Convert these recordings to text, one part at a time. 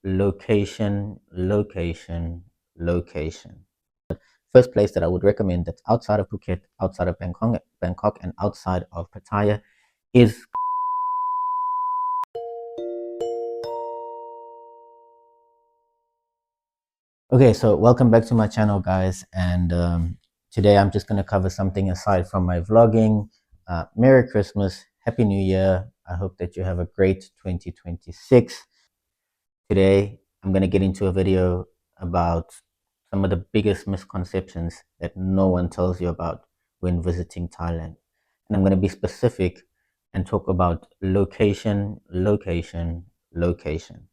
location, location, location. First place that I would recommend that's outside of Phuket, outside of Bangkok, and outside of Pattaya is. Okay, so welcome back to my channel, guys. And today I'm just going to cover something aside from my vlogging. Merry Christmas, Happy New Year. I hope that you have a great 2026. Today, I'm going to get into a video about some of the biggest misconceptions that no one tells you about when visiting Thailand. And I'm going to be specific and talk about location, location, location.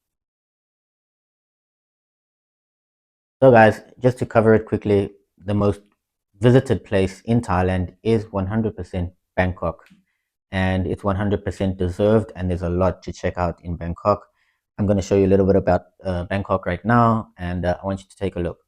So, guys, just to cover it quickly, the most visited place in Thailand is 100% Bangkok. And it's 100% deserved, and there's a lot to check out in Bangkok. I'm going to show you a little bit about Bangkok right now, and I want you to take a look.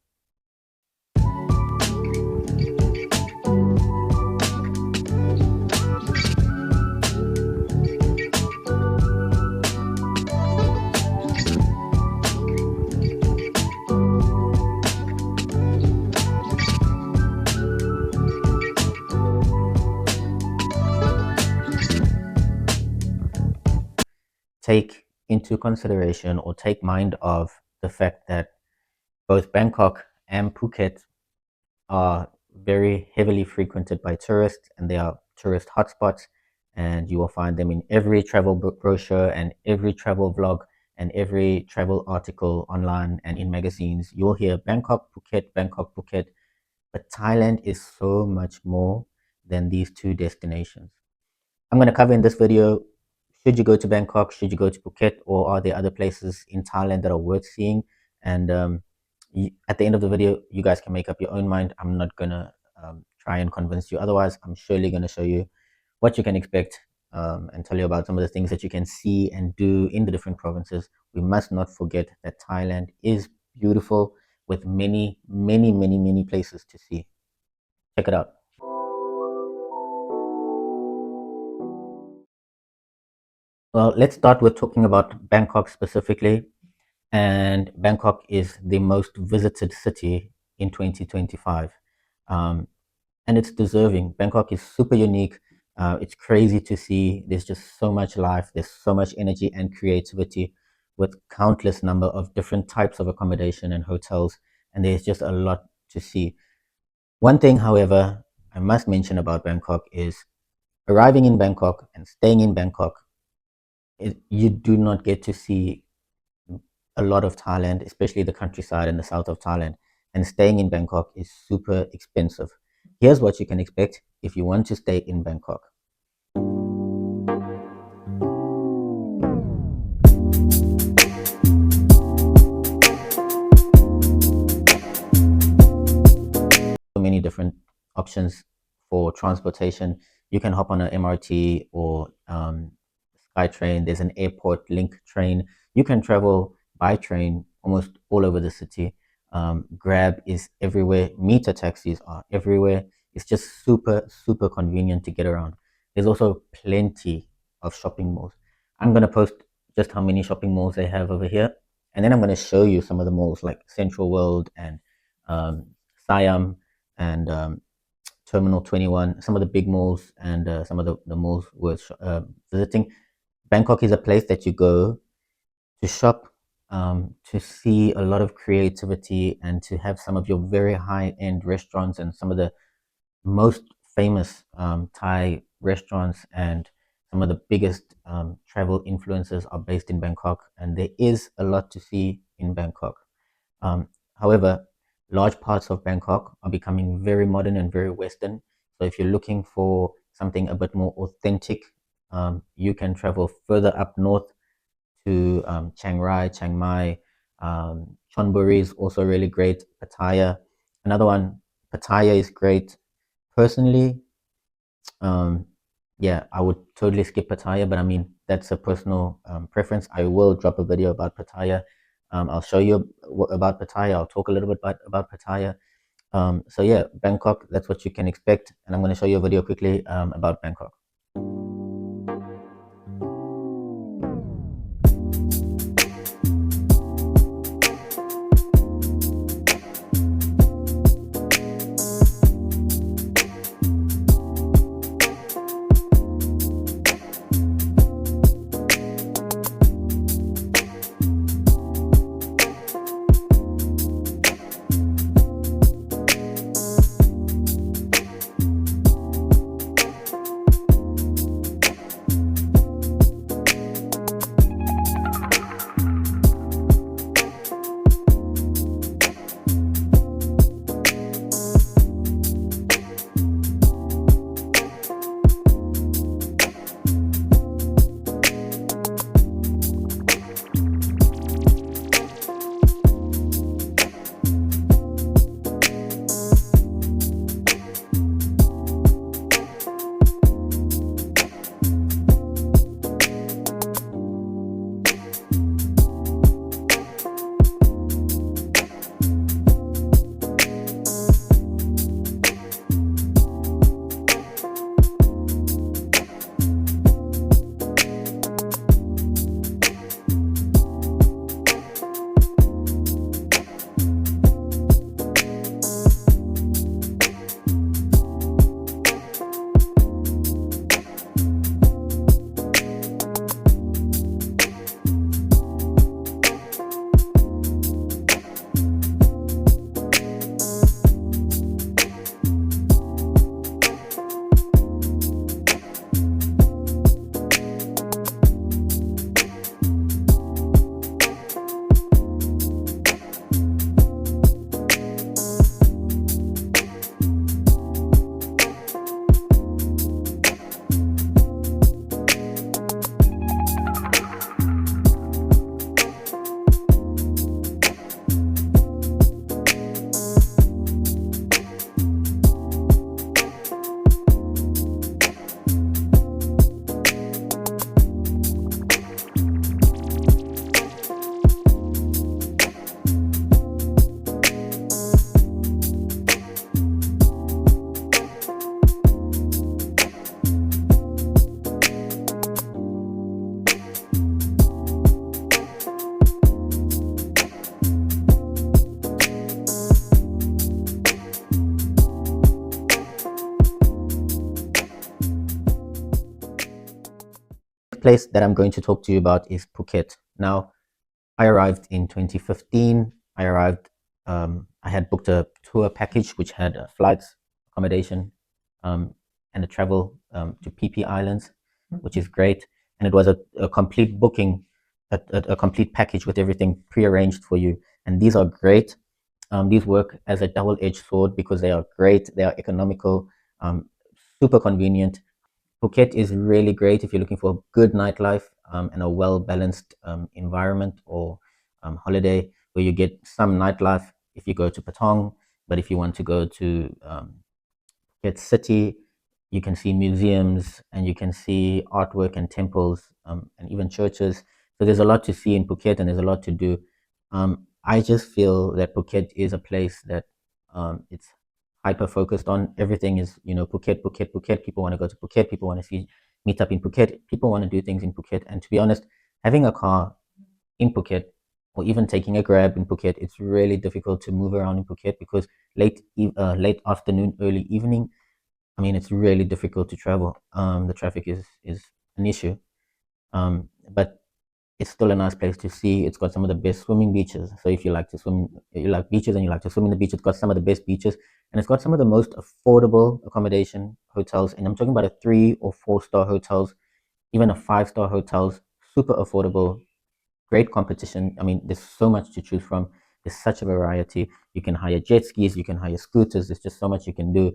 Take into consideration or take mind of the fact that both Bangkok and Phuket are very heavily frequented by tourists, and they are tourist hotspots, and you will find them in every travel brochure and every travel vlog and every travel article online and in magazines. You'll hear Bangkok, Phuket, Bangkok, Phuket, but Thailand is so much more than these two destinations. I'm going to cover in this video, should you go to Bangkok, should you go to Phuket, or are there other places in Thailand that are worth seeing? And at the end of the video, you guys can make up your own mind. I'm not going to try and convince you otherwise. I'm surely going to show you what you can expect, and tell you about some of the things that you can see and do in the different provinces. We must not forget that Thailand is beautiful with many, many, many, many places to see. Check it out. Well, let's start with talking about Bangkok specifically. And Bangkok is the most visited city in 2025. Um, and it's deserving. Bangkok is super unique. It's crazy to see. There's just so much life. There's so much energy and creativity with countless number of different types of accommodation and hotels. And there's just a lot to see. One thing, however, I must mention about Bangkok is arriving in Bangkok and staying in Bangkok, you do not get to see a lot of Thailand, especially the countryside and the south of Thailand. And staying in Bangkok is super expensive. Here's what you can expect if you want to stay in Bangkok. So many different options for transportation. You can hop on an MRT or SkyTrain. There's an airport link train. You can travel by train almost all over the city. Grab is everywhere. Meter taxis are everywhere. It's just super, super convenient to get around. There's also plenty of shopping malls. I'm going to post just how many shopping malls they have over here. And then I'm going to show you some of the malls like Central World and Siam and Terminal 21, some of the big malls and some of the malls worth visiting. Bangkok is a place that you go to shop, to see a lot of creativity, and to have some of your very high-end restaurants and some of the most famous Thai restaurants and some of the biggest travel influencers are based in Bangkok, and there is a lot to see in Bangkok. However, large parts of Bangkok are becoming very modern and very Western. So if you're looking for something a bit more authentic, you can travel further up north to Chiang Rai, Chiang Mai. Chonburi is also really great. Pattaya, another one. Pattaya is great. Personally, um, yeah, I would totally skip Pattaya, but I mean, that's a personal preference. I will drop a video about Pattaya. I'll show you about Pattaya. I'll talk a little bit about Pattaya. So yeah, Bangkok, that's what you can expect. And I'm going to show you a video quickly about Bangkok. place that I'm going to talk to you about is Phuket. Now, I arrived in 2015. I had booked a tour package which had flights, accommodation, and a travel to PP Islands, which is great. And it was a complete booking, a complete package with everything prearranged for you. And these are great. These work as a double-edged sword because they are great, they are economical, super convenient. Phuket is really great if you're looking for a good nightlife and a well-balanced environment or holiday where you get some nightlife if you go to Patong, but if you want to go to Phuket City, you can see museums and you can see artwork and temples and even churches. So there's a lot to see in Phuket and there's a lot to do. I just feel that Phuket is a place that it's hyper focused on. Everything is, Phuket, Phuket, Phuket. People want to go to Phuket. People want to see meet up in Phuket. People want to do things in Phuket. And to be honest, having a car in Phuket or even taking a Grab in Phuket, it's really difficult to move around in Phuket because late afternoon, early evening, I mean, it's really difficult to travel. The traffic is an issue, but it's still a nice place to see. It's got some of the best swimming beaches. So if you like to swim, you like beaches and you like to swim in the beach, it's got some of the best beaches and it's got some of the most affordable accommodation hotels. And I'm talking about a 3 or 4 star hotels, even a 5 star hotels, super affordable, great competition. I mean, there's so much to choose from. There's such a variety. You can hire jet skis, you can hire scooters. There's just so much you can do.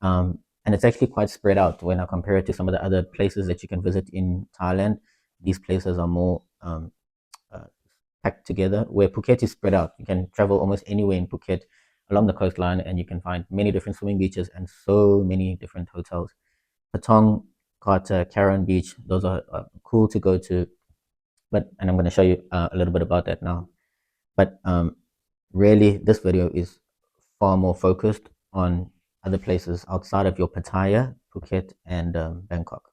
And it's actually quite spread out when I compare it to some of the other places that you can visit in Thailand. These places are more uh, packed together, where Phuket is spread out. You can travel almost anywhere in Phuket along the coastline, and you can find many different swimming beaches and so many different hotels. Patong, Kata, Karen Beach, those are cool to go to. And I'm going to show you a little bit about that now. But really, this video is far more focused on other places outside of your Pattaya, Phuket, and Bangkok.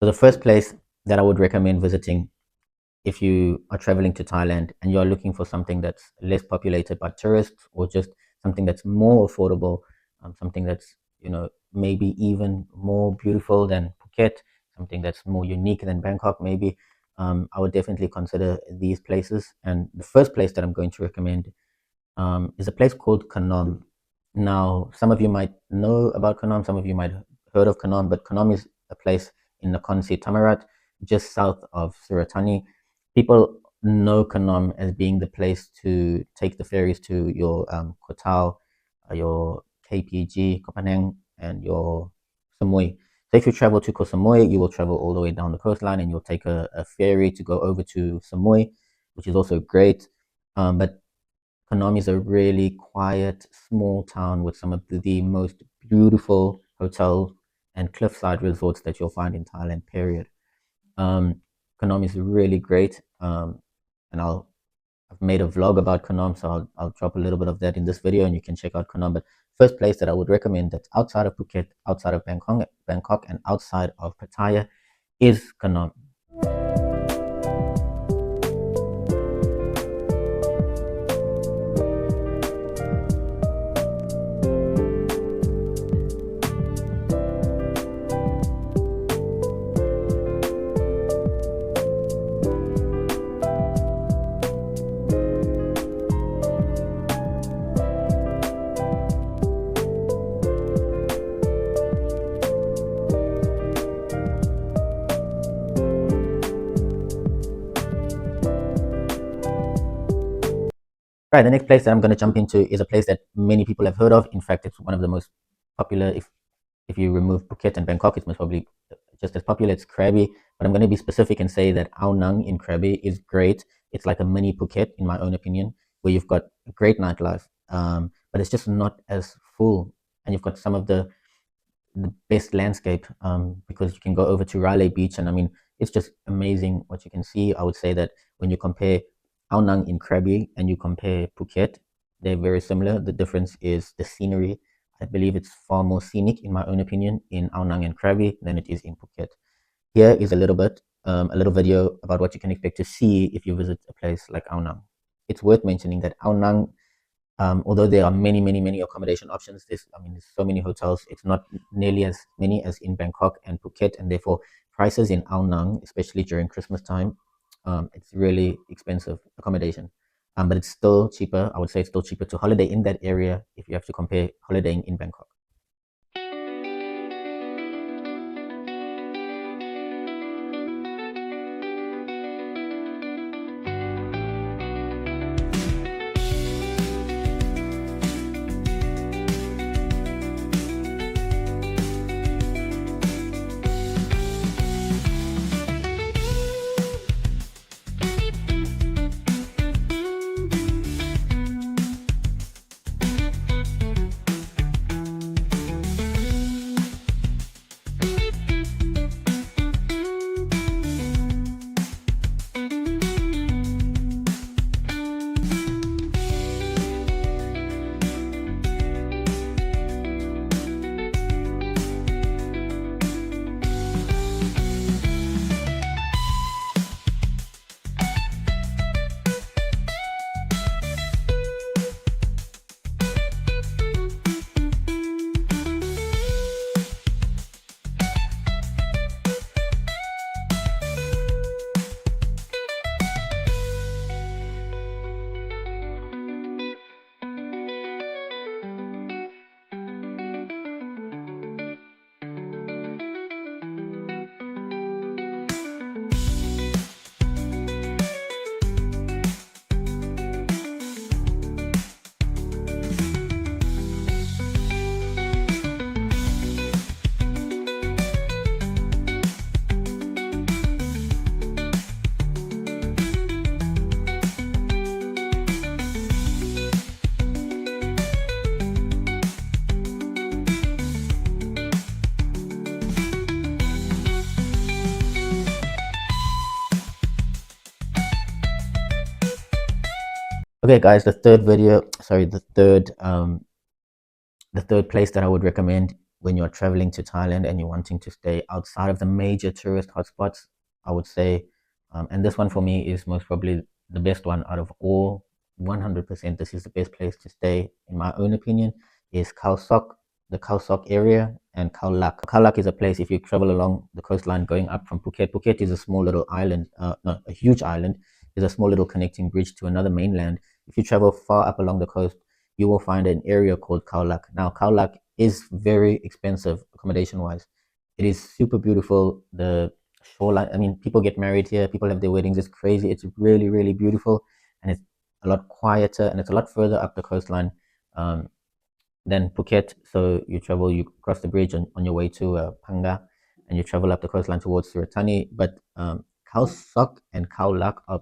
So the first place that I would recommend visiting if you are traveling to Thailand and you're looking for something that's less populated by tourists or just something that's more affordable, something that's, maybe even more beautiful than Phuket, something that's more unique than Bangkok, maybe, I would definitely consider these places. And the first place that I'm going to recommend is a place called Kanom. Now, some of you might know about Kanom, some of you might have heard of Kanom, but Kanom is a place in Nakhon Si Thammarat, just south of Suratani. People know Kanom as being the place to take the ferries to your Koh Tao, your KPG, Koh Phanang, and your Samui. So if you travel to Koh Samui, you will travel all the way down the coastline and you'll take a ferry to go over to Samui, which is also great. But Phnom is a really quiet, small town with some of the most beautiful hotels and cliffside resorts that you'll find in Thailand, period. Phnom is really great. And I've made a vlog about Phnom, so I'll drop a little bit of that in this video and you can check out Phnom. But first place that I would recommend that's outside of Phuket, outside of Bangkok and outside of Pattaya is Phnom. Right, the next place that I'm going to jump into is a place that many people have heard of. In fact, it's one of the most popular. If you remove Phuket and Bangkok, it's most probably just as popular. It's Krabi, but I'm going to be specific and say that Ao Nang in Krabi is great. It's like a mini Phuket, in my own opinion, where you've got a great nightlife, but it's just not as full, and you've got some of the best landscape because you can go over to Railay Beach, and I mean, it's just amazing what you can see. I would say that when you compare Ao Nang in Krabi and you compare Phuket, they're very similar. The difference is the scenery. I believe it's far more scenic, in my own opinion, in Ao Nang and Krabi than it is in Phuket. Here is a little video about what you can expect to see if you visit a place like Ao Nang. it's worth mentioning that Ao Nang, although there are many accommodation options, there's so many hotels. It's not nearly as many as in Bangkok and Phuket, and therefore prices in Ao Nang, especially during Christmas time, it's really expensive accommodation. But it's still cheaper. I would say it's still cheaper to holiday in that area if you have to compare holidaying in Bangkok. Okay, guys, the third place that I would recommend when you're traveling to Thailand and you're wanting to stay outside of the major tourist hotspots, I would say, and this one for me is most probably the best one out of all. 100%, this is the best place to stay, in my own opinion, is Khao Sok, the Khao Sok area, and Khao Lak. Khao Lak is a place if you travel along the coastline going up from Phuket. Phuket is a small little island, not a huge island, is a small little connecting bridge to another mainland. If you travel far up along the coast, you will find an area called Khao Lak. Now, Khao Lak is very expensive accommodation wise. It is super beautiful. The shoreline, I mean, people get married here, people have their weddings. It's crazy. It's really beautiful. And it's a lot quieter and it's a lot further up the coastline. Then Phuket. So you cross the bridge on your way to Panga, and you travel up the coastline towards Suratani. But Khao Sok and Khao Lak are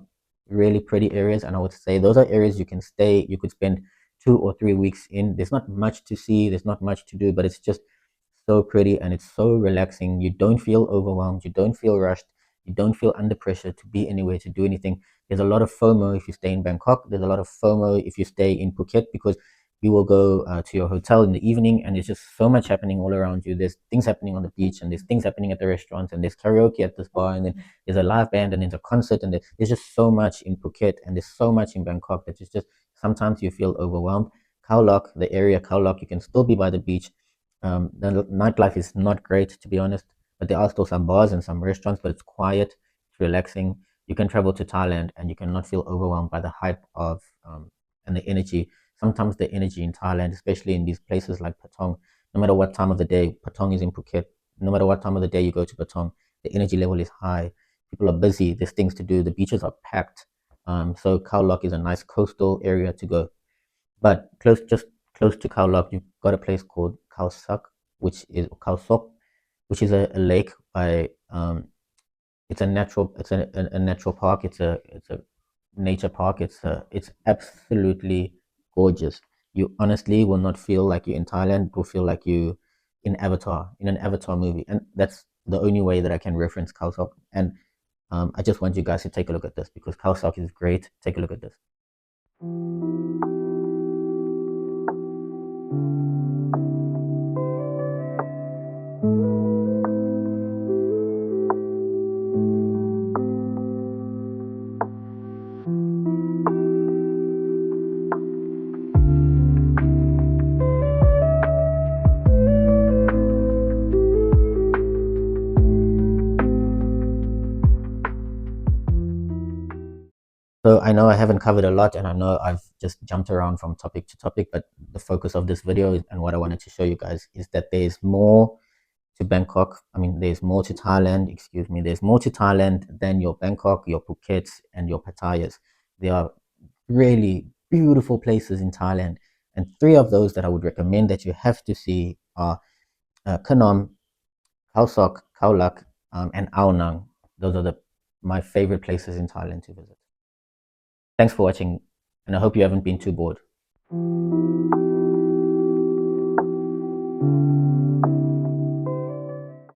really pretty areas, and I would say those are areas you can stay. You could spend 2 or 3 weeks in. There's not much to see. There's not much to do, but it's just so pretty and it's so relaxing. You don't feel overwhelmed. You don't feel rushed. You don't feel under pressure to be anywhere, to do anything. There's a lot of FOMO if you stay in Bangkok. There's a lot of FOMO if you stay in Phuket because you will go to your hotel in the evening and there's just so much happening all around you. There's things happening on the beach and there's things happening at the restaurants and there's karaoke at this bar and then there's a live band and there's a concert and there's just so much in Phuket and there's so much in Bangkok that it's just sometimes you feel overwhelmed. Khao Lak, the area Khao Lak, you can still be by the beach. The nightlife is not great, to be honest, but there are still some bars and some restaurants, but it's quiet, it's relaxing. You can travel to Thailand and you cannot feel overwhelmed by the hype of and the energy. Sometimes the energy in Thailand, especially in these places like Patong, no matter what time of the day, Patong is in Phuket, no matter what time of the day you go to Patong, the energy level is high. People are busy, there's things to do, the beaches are packed. So Khao Lak is a nice coastal area to go. But just close to Khao Lak, you've got a place called Khao Sak, Khao Sok, which is a lake by it's a natural park. It's a nature park. It's absolutely gorgeous. You honestly will not feel like you're in Thailand. It will feel like you in an Avatar movie, and that's the only way that I can reference Khao Sok. And I just want you guys to take a look at this because Khao Sok is great. Take a look at this. So I know I haven't covered a lot, and I know I've just jumped around from topic to topic, but the focus of this video and what I wanted to show you guys is that there is more to Bangkok. I mean, there's more to Thailand, excuse me. There's more to Thailand than your Bangkok, your Phuket, and your Pattayas. There are really beautiful places in Thailand. And three of those that I would recommend that you have to see are Khanom, Khao Sok, Khao Lak, and Ao Nang. Those are my favorite places in Thailand to visit. Thanks for watching, and I hope you haven't been too bored.